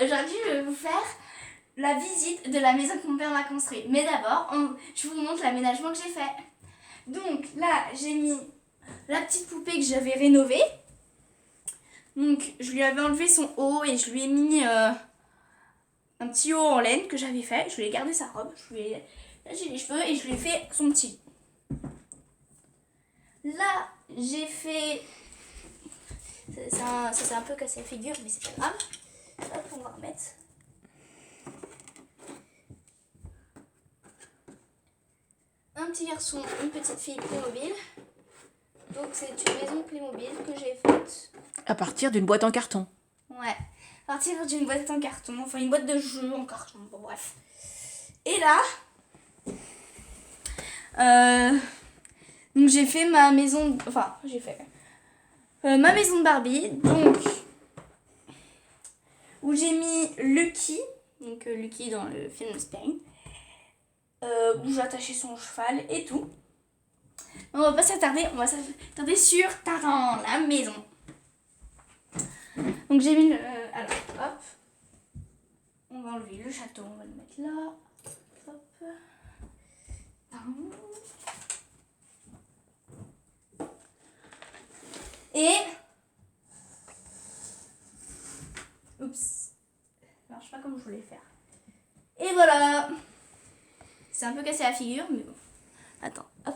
aujourd'hui je vais vous faire la visite de la maison que mon père m'a construite. Mais d'abord, je vous montre l'aménagement que j'ai fait. Donc là, j'ai mis la petite poupée que j'avais rénovée. Donc je lui avais enlevé son haut et je lui ai mis un petit haut en laine que j'avais fait. Je lui ai gardé sa robe, je lui ai lâché les cheveux et je lui ai fait son petit. Là, j'ai fait... Ça s'est un peu cassé la figure, mais c'est pas grave. Hop, on va remettre. Un petit garçon, une petite fille Playmobil. Donc c'est une maison Playmobil que j'ai faite. À partir d'une boîte en carton. Ouais, à partir d'une boîte en carton, enfin une boîte de jeux en carton, bon bref. Et là, donc j'ai fait ma maison, ma maison de Barbie, donc où j'ai mis Lucky, donc Lucky dans le film Spain, où j'ai attaché son cheval et tout. On va pas s'attarder, on va s'attarder sur Taran, la maison. Donc j'ai mis alors hop, on va enlever le château, on va le mettre là. Hop. Et oups, ça marche pas comme je voulais faire. Et voilà. C'est un peu cassé la figure, mais bon. Attends, hop.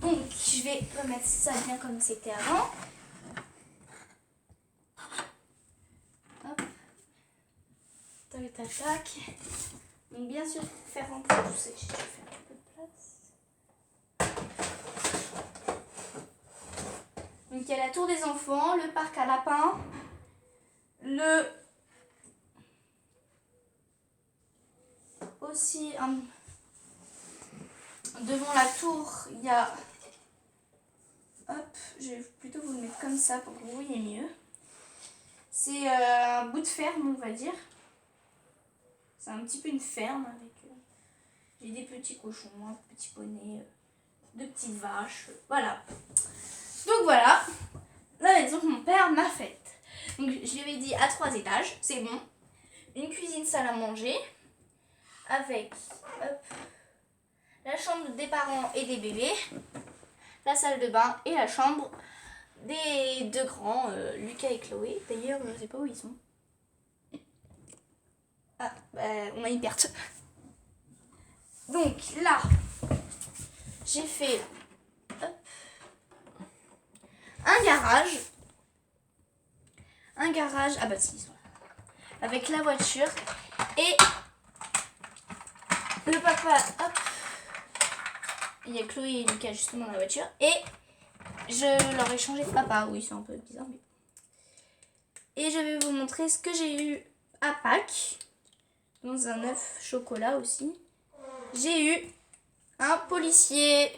Donc je vais remettre ça bien comme c'était avant. Hop. Tac, tac, tac. Donc bien sûr, pour faire rentrer tout ça, je vais faire un peu de place. Donc il y a la tour des enfants, le parc à lapins, aussi devant la tour, il y a... Hop, je vais plutôt vous le mettre comme ça pour que vous voyez mieux. C'est un bout de ferme, on va dire. C'est un petit peu une ferme avec... j'ai des petits cochons, un petit poney, deux petites vaches, voilà. Donc voilà, la maison que mon père m'a faite. Donc je lui avais dit à 3 étages, c'est bon. Une cuisine, salle à manger, avec hop, la chambre des parents et des bébés, la salle de bain et la chambre des deux grands, Lucas et Chloé. D'ailleurs, je ne sais pas où ils sont. Ah, on a une perte. Donc là, j'ai fait hop, un garage, ah bah si, ils sont là, avec la voiture et le papa, hop, il y a Chloé et Lucas justement dans la voiture et je leur ai changé de papa, oui c'est un peu bizarre mais... Et je vais vous montrer ce que j'ai eu à Pâques, dans un œuf chocolat aussi. J'ai eu un policier,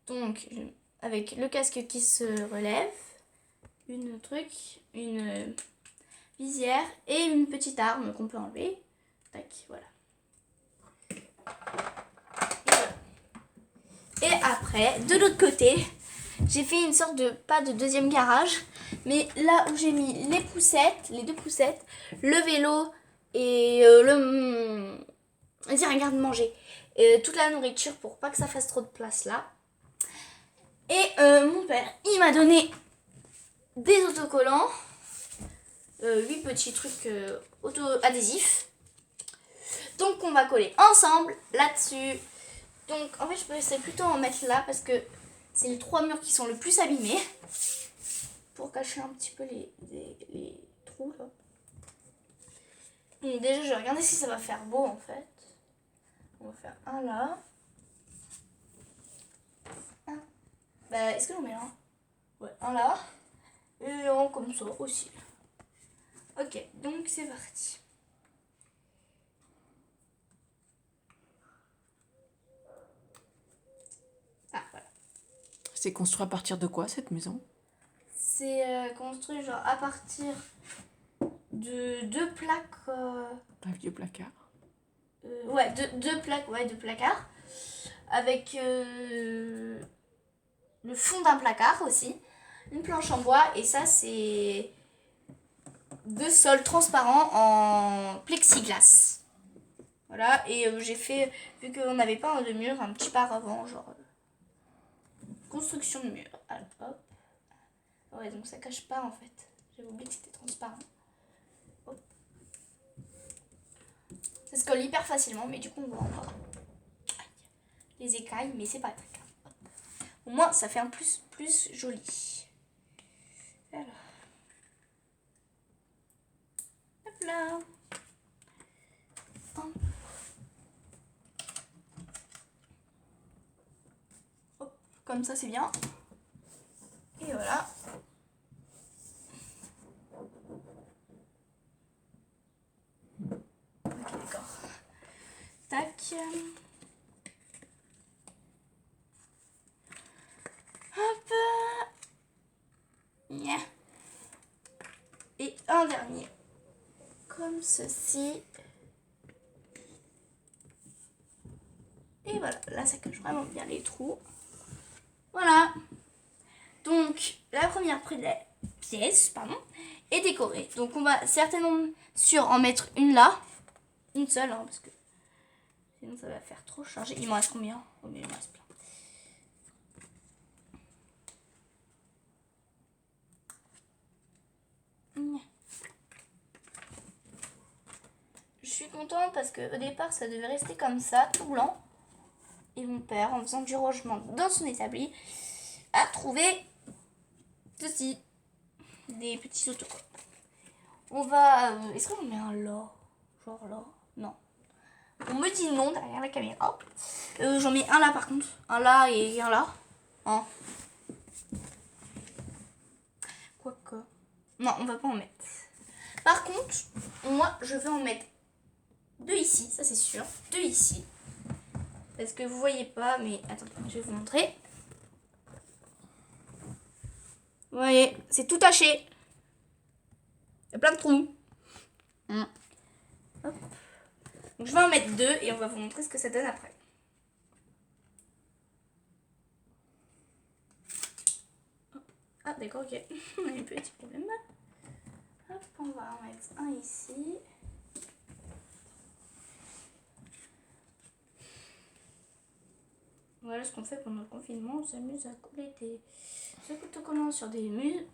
donc avec le casque qui se relève, une visière et une petite arme qu'on peut enlever. Tac, voilà. Et après, de l'autre côté, j'ai fait une sorte de, pas de deuxième garage, mais là où j'ai mis les poussettes, les deux poussettes, le vélo et un garde-manger. Et toute la nourriture pour pas que ça fasse trop de place là. Et mon père, il m'a donné des autocollants, 8 petits trucs auto-adhésifs. Donc on va coller ensemble là-dessus. Donc en fait je peux essayer plutôt en mettre là parce que c'est les 3 murs qui sont le plus abîmés. Pour cacher un petit peu les trous là. Donc déjà je vais regarder si ça va faire beau en fait. On va faire un là. Un. Bah est-ce que j'en mets un? Ouais, un là. Et un comme ça aussi. Ok, donc c'est parti. Ah voilà. C'est construit à partir de quoi cette maison? C'est construit genre à partir de 2 plaques. Un vieux placard. Ouais, deux plaques, ouais, 2 placards. Avec le fond d'un placard aussi. Une planche en bois. Et ça, c'est deux sols transparents en plexiglas. Voilà, et j'ai fait, vu qu'on n'avait pas de mur, un petit paravent, genre construction de mur. Alors, hop. Ouais, donc ça cache pas en fait. J'avais oublié que c'était transparent. Hop. Ça se colle hyper facilement, mais du coup on voit encore les écailles, mais c'est pas très grave. Au moins ça fait un plus joli. Alors. Hop là. Hop, comme ça c'est bien. Et voilà. Ok, d'accord. Tac. Hop. Yeah. Et un dernier. Comme ceci. Et voilà, là ça cache vraiment bien les trous. Voilà. Donc, la première pièce, pardon, est décorée. Donc, on va certainement sûr en mettre une là. Une seule, hein, parce que sinon ça va faire trop chargé. Il m'en reste combien? Oh, mais il m'en reste plein. Je suis contente parce qu'au départ, ça devait rester comme ça, tout blanc. Et mon père, en faisant du rangement dans son établi, a trouvé ceci. Des petits autocollants. On va... Est-ce qu'on met un là? Genre là? Non. On me dit non derrière la caméra. J'en mets un là par contre. Un là et un là. Hein. Quoique. Non, on va pas en mettre. Par contre, moi, je vais en mettre deux ici. Ça, c'est sûr. Deux ici. Parce que vous voyez pas, mais attendez, je vais vous montrer. Vous voyez, c'est tout taché. Il y a plein de trous. Hop. Donc, je vais en mettre deux et on va vous montrer ce que ça donne après. Ah, d'accord, ok. On a un petit problème. Hop, on va en mettre un ici. Voilà ce qu'on fait pendant le confinement. On s'amuse à coller des autocollants sur des murs.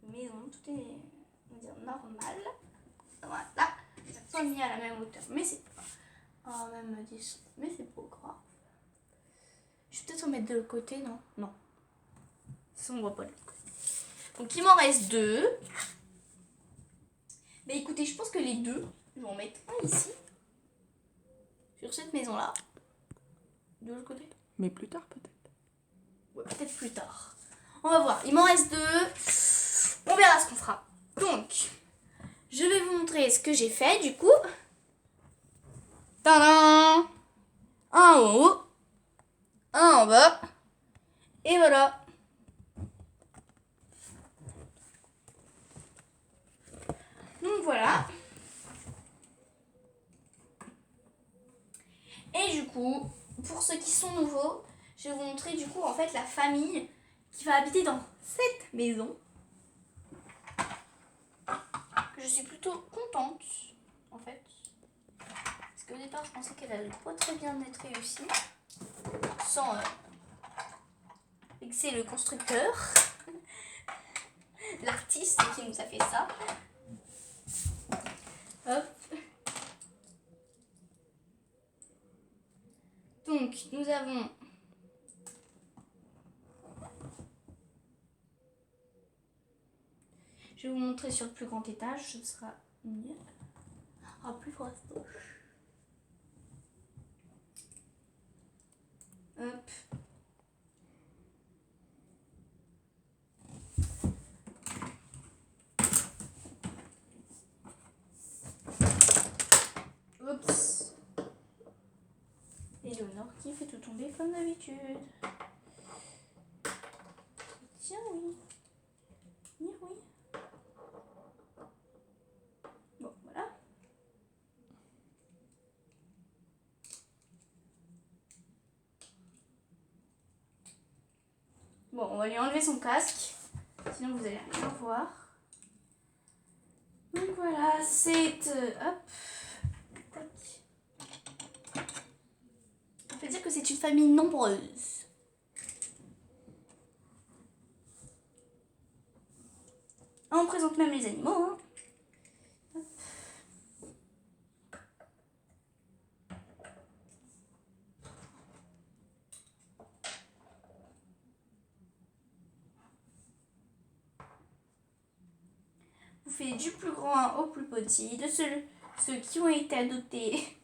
Maison, tout est, on va dire, normal. Voilà. Ça pas mis à la même hauteur, mais c'est pas. Oh, même 10, mais c'est pas grave. Je vais peut-être en mettre de l'autre côté, non? Non. Ça, on voit pas de l'autre côté. Donc, il m'en reste deux. Mais écoutez, je pense que les deux, je vais en mettre un ici. Sur cette maison-là. De l'autre côté. Mais plus tard, peut-être. Ouais, peut-être plus tard. On va voir. Il m'en reste deux. On verra ce qu'on fera. Donc, je vais vous montrer ce que j'ai fait, du coup. Tadam! Un en haut. Un en bas. Et voilà. Donc voilà. Et du coup, pour ceux qui sont nouveaux, je vais vous montrer du coup en fait la famille qui va habiter dans cette maison. Je suis plutôt contente en fait. Parce qu'au départ je pensais qu'elle allait pas très bien être réussie. Sans vexer le constructeur. L'artiste qui nous a fait ça. Hop. Donc, nous avons je vais vous montrer sur le plus grand étage, ce sera mieux. Ah, plus fastoche. Hop. Oups. Et Léonore qui fait tout tomber comme d'habitude. Tiens, oui. Oui, oui. Bon, voilà. Bon, on va lui enlever son casque. Sinon, vous allez rien voir. Donc voilà, c'est... hop. Tac. On peut dire que c'est une famille nombreuse. On présente même les animaux. Hein. Vous faites du plus grand au plus petit, de ceux qui ont été adoptés.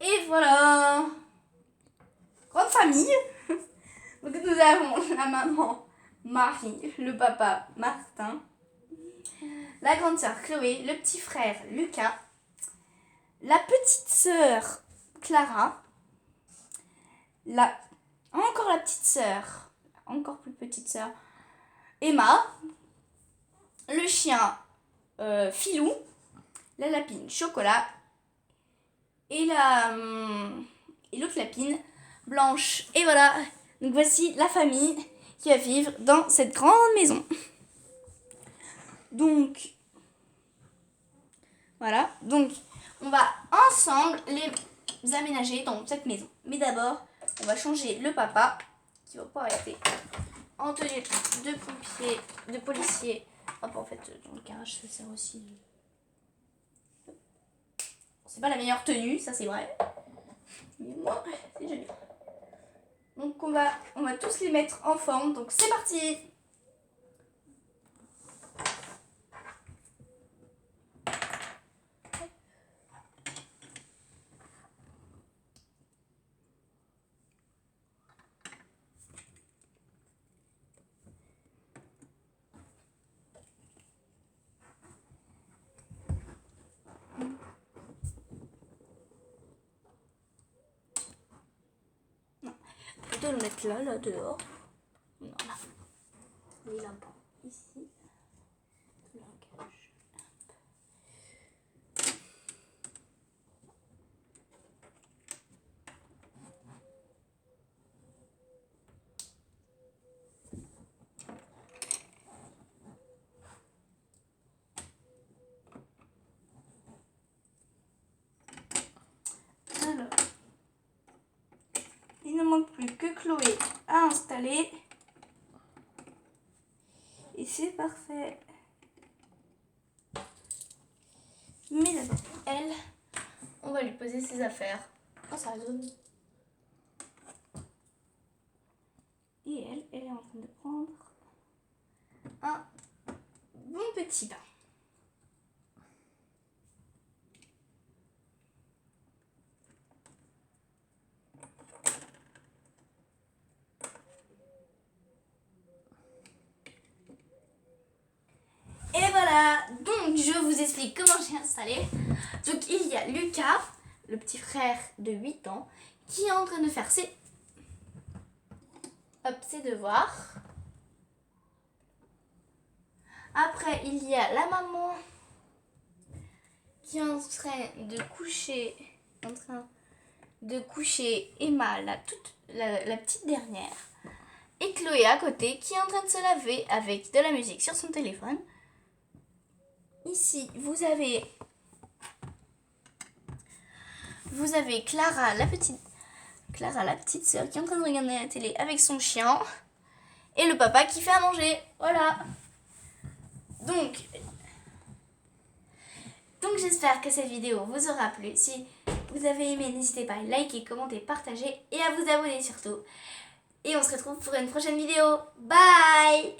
Et voilà. Grande famille. Donc nous avons la maman Marie, le papa Martin, la grande sœur Chloé, le petit frère Lucas, la petite sœur Clara, encore la petite sœur, encore plus petite sœur Emma, le chien Filou, la lapine Chocolat et l'autre lapine Blanche. Et voilà, donc voici la famille qui va vivre dans cette grande maison. Donc voilà, donc on va ensemble les aménager dans cette maison. Mais d'abord, on va changer le papa qui va pas rester en tenue de pompier, de policier. Hop, en fait, dans le garage, ça sert aussi. C'est pas la meilleure tenue, ça c'est vrai. Mais moi, c'est joli. Donc on va tous les mettre en forme. Donc c'est parti. De le mettre là dehors. Non, là. Et là-bas, ici. Dans la cage. Alors. Il ne manque plus que Chloé à installer. Et c'est parfait. Mais d'abord, elle, on va lui poser ses affaires. Oh, ça résonne. Et elle est en train de prendre un bon petit bain. Et voilà, donc je vous explique comment j'ai installé. Donc il y a Lucas, le petit frère de 8 ans, qui est en train de faire ses devoirs. Après, il y a la maman qui est en train de coucher Emma, la petite dernière. Et Chloé à côté qui est en train de se laver avec de la musique sur son téléphone. Ici, vous avez Clara, la petite sœur qui est en train de regarder la télé avec son chien. Et le papa qui fait à manger. Voilà. Donc j'espère que cette vidéo vous aura plu. Si vous avez aimé, n'hésitez pas à liker, commenter, partager et à vous abonner surtout. Et on se retrouve pour une prochaine vidéo. Bye!